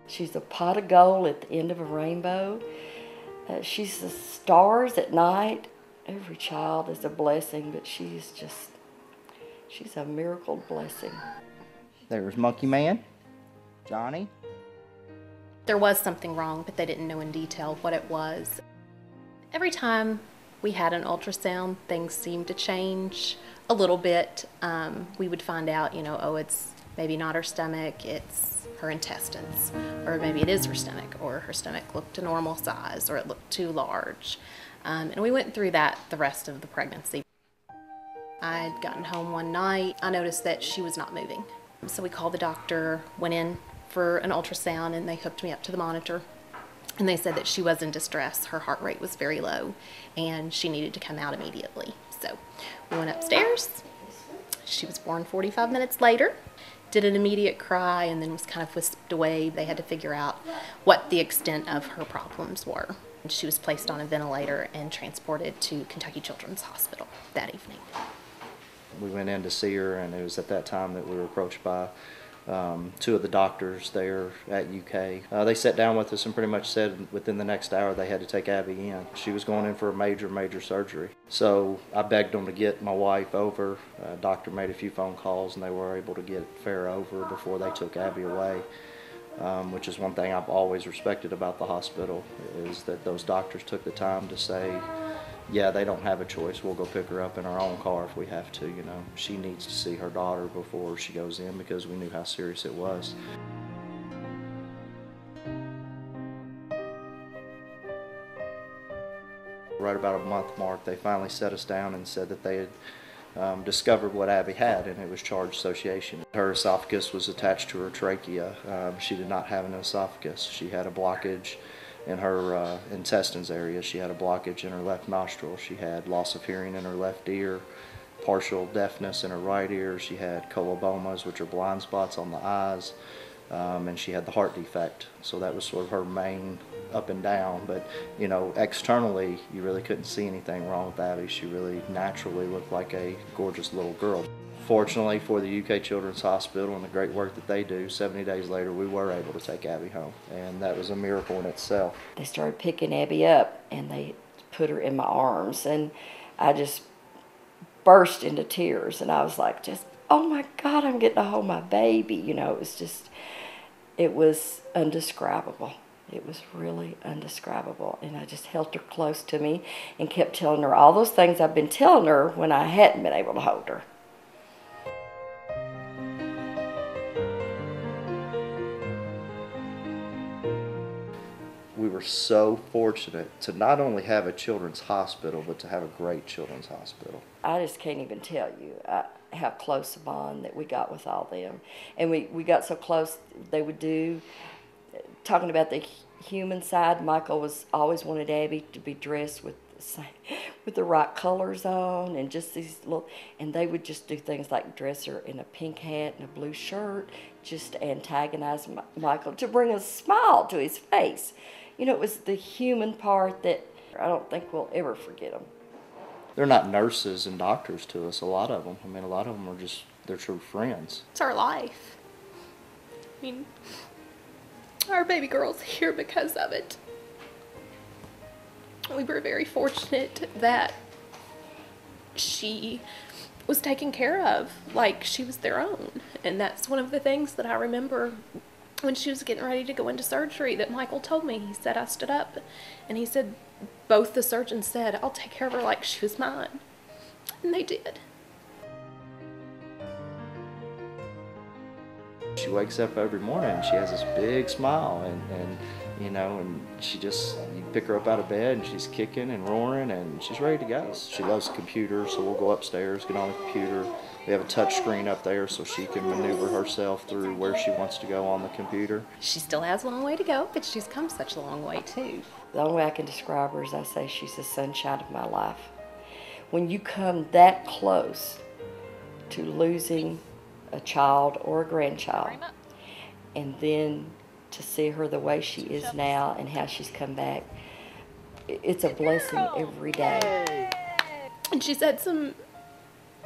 She's a pot of gold at the end of a rainbow. She's the stars at night. Every child is a blessing, but she's a miracle blessing. There's Monkey Man, Johnny. There was something wrong, but they didn't know in detail what it was. Every time we had an ultrasound, things seemed to change a little bit. We would find out, oh, it's maybe not her stomach, it's her intestines, or maybe it is her stomach, or her stomach looked a normal size, or it looked too large. And we went through that the rest of the pregnancy. I'd gotten home one night. I noticed that she was not moving. So we called the doctor, went in for an ultrasound, and they hooked me up to the monitor. And they said that she was in distress. Her heart rate was very low, and she needed to come out immediately. So we went upstairs. She was born 45 minutes later. Did an immediate cry and then was kind of whisked away. They had to figure out what the extent of her problems were. She was placed on a ventilator and transported to Kentucky Children's Hospital that evening. We went in to see her, and it was at that time that we were approached by two of the doctors there at UK. They sat down with us and pretty much said within the next hour they had to take Abby in. She was going in for a major surgery. So I begged them to get my wife over. Doctor made a few phone calls and they were able to get Farrah over before they took Abby away, which is one thing I've always respected about the hospital, is that those doctors took the time to say, yeah, they don't have a choice. We'll go pick her up in our own car if we have to, She needs to see her daughter before she goes in because we knew how serious it was. Right about a month mark, they finally set us down and said that they had discovered what Abby had, and it was charge association. Her esophagus was attached to her trachea. She did not have an esophagus. She had a blockage in her intestines area. She had a blockage in her left nostril. She had loss of hearing in her left ear, partial deafness in her right ear. She had colobomas, which are blind spots on the eyes, and she had the heart defect. So that was sort of her main up and down. But, externally, you really couldn't see anything wrong with Abby. She really naturally looked like a gorgeous little girl. Fortunately for the UK Children's Hospital and the great work that they do, 70 days later we were able to take Abby home, and that was a miracle in itself. They started picking Abby up and they put her in my arms, and I just burst into tears, and I was like, oh my God, I'm getting to hold my baby. It was indescribable. It was really indescribable, and I just held her close to me and kept telling her all those things I've been telling her when I hadn't been able to hold her. We were so fortunate to not only have a children's hospital, but to have a great children's hospital. I just can't even tell you how close a bond that we got with all them. And we got so close, they would do, talking about the human side, Michael was always wanted Abby to be dressed with the right colors on, and just these little, and they would just do things like dress her in a pink hat and a blue shirt, just to antagonize Michael, to bring a smile to his face. It was the human part that I don't think we'll ever forget them. They're not nurses and doctors to us, a lot of them. A lot of them are just, they're true friends. It's our life. Our baby girl's here because of it. We were very fortunate that she was taken care of like she was their own. And that's one of the things that I remember when she was getting ready to go into surgery that Michael told me. He said, I stood up and he said, both the surgeons said, I'll take care of her like she was mine. And they did. She wakes up every morning and she has this big smile, and she just, you pick her up out of bed and she's kicking and roaring and she's ready to go. She loves computers, so we'll go upstairs, get on the computer. We have a touch screen up there so she can maneuver herself through where she wants to go on the computer. She still has a long way to go, but she's come such a long way too. The only way I can describe her is I say she's the sunshine of my life. When you come that close to losing a child or a grandchild, and then to see her the way she is now and how she's come back, it's a blessing every day. And she's had some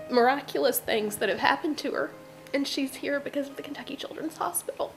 miraculous things that have happened to her, and she's here because of the Kentucky Children's Hospital.